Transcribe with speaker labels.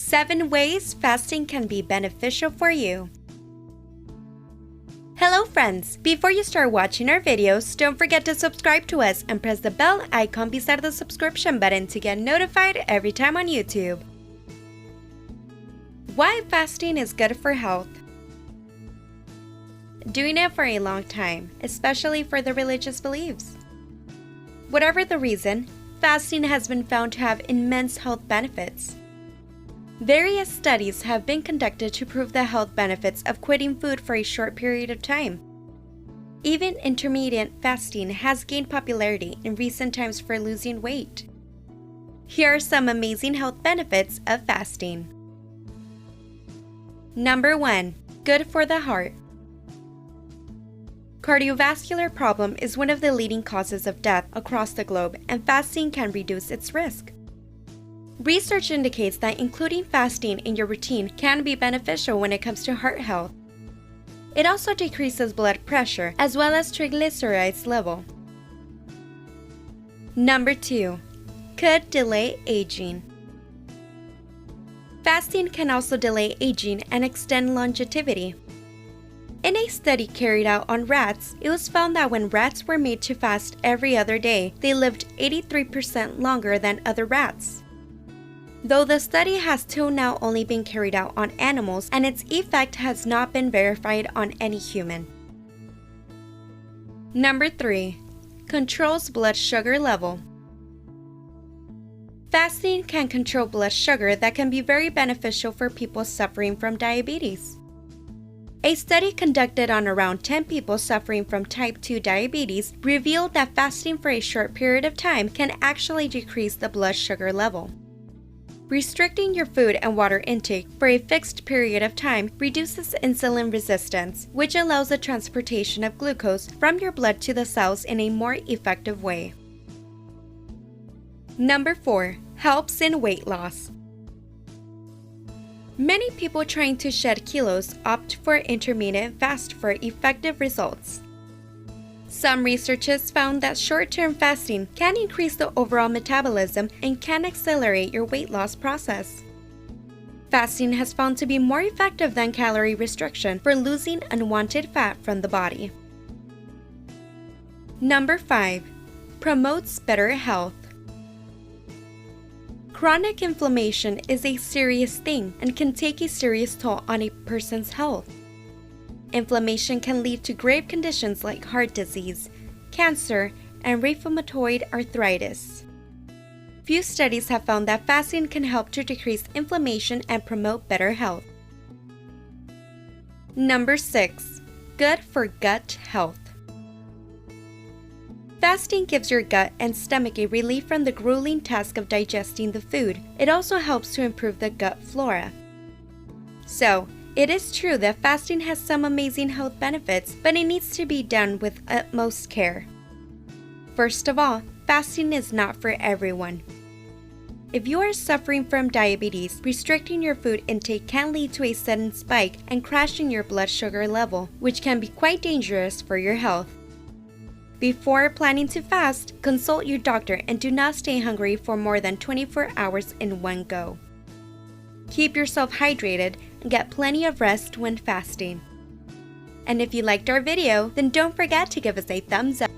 Speaker 1: 7 ways fasting can be beneficial for you. Hello friends! Before you start watching our videos, don't forget to subscribe to us and press the bell icon beside the subscription button to get notified every time on YouTube. Why fasting is good for health. Doing it for a long time, especially for the religious beliefs. Whatever the reason, fasting has been found to have immense health benefits. Various studies have been conducted to prove the health benefits of quitting food for a short period of time. Even intermittent fasting has gained popularity in recent times for losing weight. Here are some amazing health benefits of fasting. Number 1. Good for the heart. Cardiovascular problem is one of the leading causes of death across the globe, and fasting can reduce its risk. Research indicates that including fasting in your routine can be beneficial when it comes to heart health. It also decreases blood pressure as well as triglycerides level. Number 2. Could delay aging. Fasting can also delay aging and extend longevity. In a study carried out on rats, it was found that when rats were made to fast every other day, they lived 83% longer than other rats. Though the study has till now only been carried out on animals and its effect has not been verified on any human. Number 3. Controls blood sugar level. Fasting can control blood sugar that can be very beneficial for people suffering from diabetes. A study conducted on around 10 people suffering from type 2 diabetes revealed that fasting for a short period of time can actually decrease the blood sugar level. Restricting your food and water intake for a fixed period of time reduces insulin resistance, which allows the transportation of glucose from your blood to the cells in a more effective way. Number 4. Helps in weight loss. Many people trying to shed kilos opt for intermittent fast for effective results. Some researchers found that short-term fasting can increase the overall metabolism and can accelerate your weight loss process. Fasting has found to be more effective than calorie restriction for losing unwanted fat from the body. Number 5. Promotes better health. Chronic inflammation is a serious thing and can take a serious toll on a person's health. Inflammation can lead to grave conditions like heart disease, cancer, and rheumatoid arthritis. Few studies have found that fasting can help to decrease inflammation and promote better health. Number 6. Good for gut health. Fasting gives your gut and stomach a relief from the grueling task of digesting the food. It also helps to improve the gut flora. So, it is true that fasting has some amazing health benefits, but it needs to be done with utmost care. First of all, fasting is not for everyone. If you are suffering from diabetes, restricting your food intake can lead to a sudden spike and crashing your blood sugar level, which can be quite dangerous for your health. Before planning to fast, consult your doctor and do not stay hungry for more than 24 hours in one go. Keep yourself hydrated and get plenty of rest when fasting. And if you liked our video, then don't forget to give us a thumbs up.